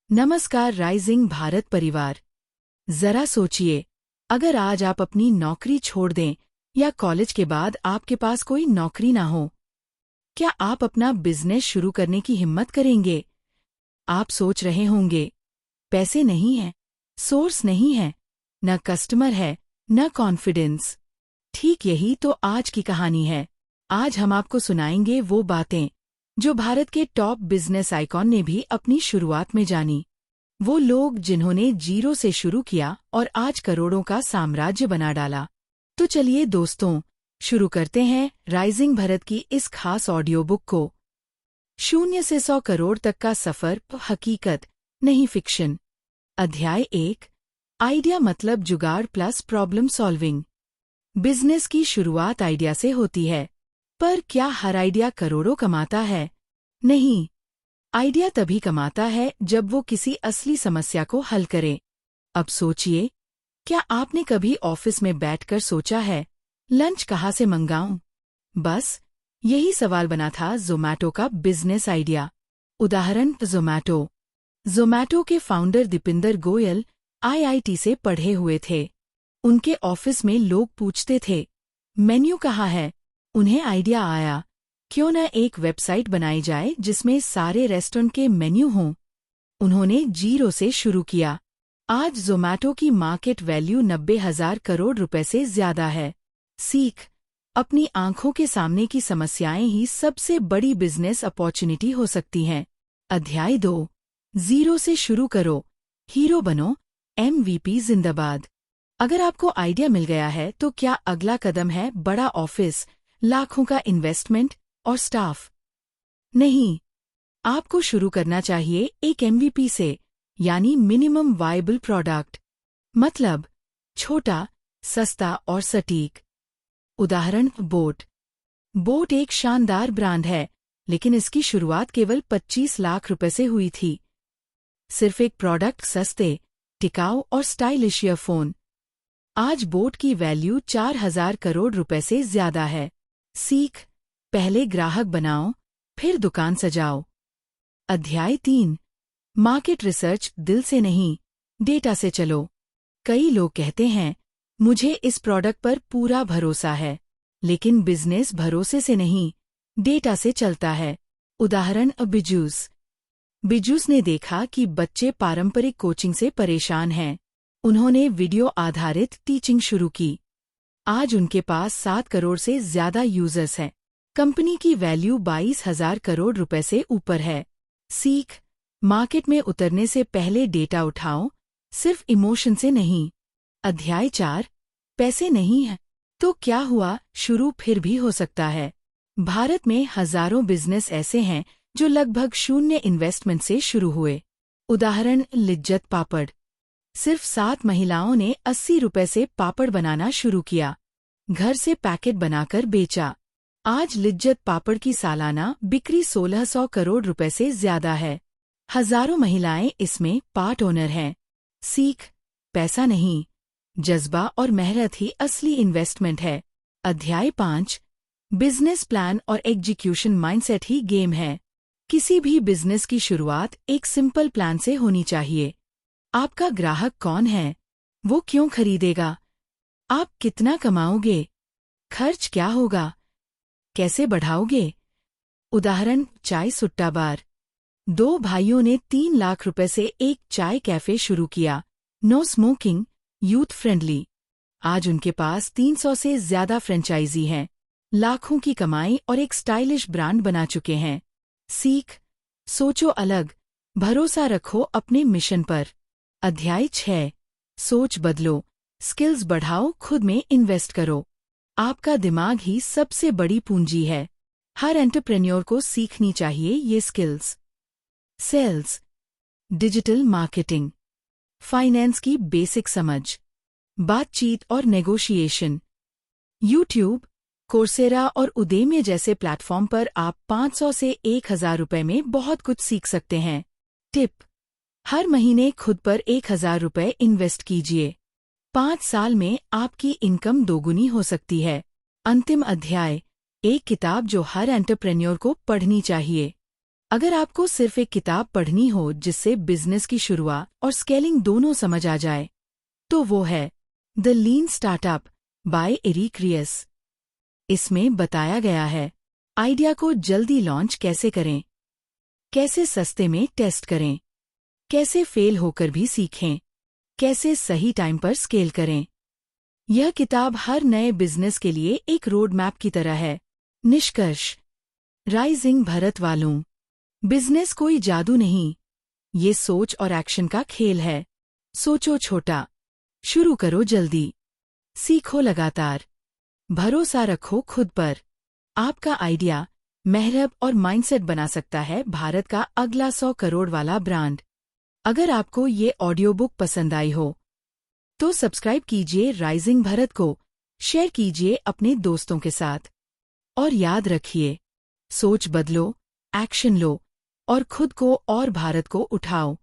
नमस्कार राइजिंग भारत परिवार। जरा सोचिए, अगर आज आप अपनी नौकरी छोड़ दें या कॉलेज के बाद आपके पास कोई नौकरी ना हो, क्या आप अपना बिजनेस शुरू करने की हिम्मत करेंगे? आप सोच रहे होंगे, पैसे नहीं हैं, सोर्स नहीं है, न कस्टमर है, न कॉन्फिडेंस। ठीक यही तो आज की कहानी है। आज हम आपको सुनाएंगे वो बातें जो भारत के टॉप बिजनेस आइकॉन ने भी अपनी शुरुआत में जानी। वो लोग जिन्होंने जीरो से शुरू किया और आज करोड़ों का साम्राज्य बना डाला। तो चलिए दोस्तों, शुरू करते हैं राइजिंग भारत की इस खास ऑडियो बुक को। 0 से 100 करोड़ तक का सफर, हकीकत नहीं फिक्शन। अध्याय 1, आइडिया मतलब जुगाड़ प्लस प्रॉब्लम सॉल्विंग। बिजनेस की शुरुआत आइडिया से होती है, पर क्या हर आइडिया करोड़ों कमाता है? नहीं, आइडिया तभी कमाता है जब वो किसी असली समस्या को हल करे। अब सोचिए, क्या आपने कभी ऑफिस में बैठकर सोचा है, लंच कहाँ से मंगाऊं? बस यही सवाल बना था ज़ोमैटो का बिजनेस आइडिया। उदाहरण ज़ोमैटो के फाउंडर दीपिंदर गोयल आईआईटी से पढ़े हुए थे। उनके ऑफिस में लोग पूछते थे, मेन्यू कहाँ है? उन्हें आइडिया आया, क्यों न एक वेबसाइट बनाई जाए जिसमें सारे रेस्टोरेंट के मेन्यू हों। उन्होंने जीरो से शुरू किया। आज ज़ोमैटो की मार्केट वैल्यू 90,000 करोड़ रुपए से ज्यादा है। सीख, अपनी आंखों के सामने की समस्याएं ही सबसे बड़ी बिजनेस अपॉर्चुनिटी हो सकती हैं। अध्याय 2, जीरो से शुरू करो, हीरो बनो, MVP जिंदाबाद। अगर आपको आइडिया मिल गया है तो क्या अगला कदम है बड़ा ऑफिस, लाखों का इन्वेस्टमेंट और स्टाफ? नहीं, आपको शुरू करना चाहिए एक MVP से, यानी मिनिमम वायबल प्रोडक्ट। मतलब छोटा, सस्ता और सटीक। उदाहरण बोट एक शानदार ब्रांड है, लेकिन इसकी शुरुआत केवल 25 लाख रुपए से हुई थी। सिर्फ एक प्रोडक्ट, सस्ते, टिकाऊ और स्टाइलिश ईयरफोन। आज बोट की वैल्यू 4,000 करोड़ रुपए से ज्यादा है। सीख, पहले ग्राहक बनाओ, फिर दुकान सजाओ। अध्याय 3, मार्केट रिसर्च दिल से नहीं, डेटा से चलो। कई लोग कहते हैं, मुझे इस प्रोडक्ट पर पूरा भरोसा है, लेकिन बिजनेस भरोसे से नहीं, डेटा से चलता है। उदाहरण बिजूस ने देखा कि बच्चे पारंपरिक कोचिंग से परेशान हैं। उन्होंने वीडियो आधारित टीचिंग शुरू की। आज उनके पास 7 करोड़ से ज्यादा यूजर्स हैं। कंपनी की वैल्यू 22,000 करोड़ रुपए से ऊपर है। सीख, मार्केट में उतरने से पहले डेटा उठाओ, सिर्फ इमोशन से नहीं। अध्याय 4, पैसे नहीं है तो क्या हुआ, शुरू फिर भी हो सकता है। भारत में हजारों बिजनेस ऐसे हैं जो लगभग 0 इन्वेस्टमेंट से शुरू हुए। उदाहरण लिज्जत पापड़। सिर्फ 7 महिलाओं ने 80 रुपए से पापड़ बनाना शुरू किया। घर से पैकेट बनाकर बेचा। आज लिज्जत पापड़ की सालाना बिक्री 1,600 करोड़ रुपए से ज्यादा है। हजारों महिलाएं इसमें पार्ट ओनर हैं। सीख, पैसा नहीं, जज्बा और मेहनत ही असली इन्वेस्टमेंट है। अध्याय 5, बिजनेस प्लान और एग्जीक्यूशन माइंडसेट ही गेम है। किसी भी बिजनेस की शुरुआत एक सिंपल प्लान से होनी चाहिए। आपका ग्राहक कौन है? वो क्यों खरीदेगा? आप कितना कमाओगे? खर्च क्या होगा? कैसे बढ़ाओगे? उदाहरण चाय सुट्टा बार। 2 भाइयों ने 3 लाख रुपए से एक चाय कैफे शुरू किया। No smoking, youth friendly. आज उनके पास 300 से ज्यादा फ्रेंचाइजी हैं, लाखों की कमाई और एक स्टाइलिश ब्रांड बना चुके हैं। सीख, सोचो अलग, भरोसा रखो अपने मिशन पर। अध्याय 6, सोच बदलो, स्किल्स बढ़ाओ, खुद में इन्वेस्ट करो। आपका दिमाग ही सबसे बड़ी पूंजी है। हर एंटरप्रेन्योर को सीखनी चाहिए ये skills. Sales, digital marketing, finance की बेसिक समझ, बातचीत और नेगोशिएशन। यूट्यूब, कोर्सेरा और उदेमी जैसे प्लेटफॉर्म पर आप 500 से 1,000 रुपए में बहुत कुछ सीख सकते हैं। टिप, हर महीने खुद पर 1,000 रुपए इन्वेस्ट कीजिए। 5 साल में आपकी इनकम दोगुनी हो सकती है। अंतिम अध्याय, एक किताब जो हर एंटरप्रेन्योर को पढ़नी चाहिए। अगर आपको सिर्फ एक किताब पढ़नी हो जिससे बिजनेस की शुरुआत और स्केलिंग दोनों समझ आ जाए, तो वो है the lean startup by Eric Ries. इसमें बताया गया है आइडिया को जल्दी लॉन्च कैसे करें, कैसे सस्ते में टेस्ट करें, कैसे फेल होकर भी सीखें, कैसे सही टाइम पर स्केल करें। यह किताब हर नए बिजनेस के लिए एक रोड मैप की तरह है। निष्कर्ष, राइजिंग भारत वालों, बिजनेस कोई जादू नहीं, ये सोच और एक्शन का खेल है। सोचो छोटा, शुरू करो जल्दी, सीखो लगातार, भरोसा रखो खुद पर। आपका आइडिया, मेहनत और माइंडसेट बना सकता है भारत का अगला 100 करोड़ वाला ब्रांड। अगर आपको ये ऑडियो बुक पसंद आई हो तो सब्सक्राइब कीजिए राइजिंग भारत को, शेयर कीजिए अपने दोस्तों के साथ। और याद रखिए, सोच बदलो, एक्शन लो और खुद को और भारत को उठाओ।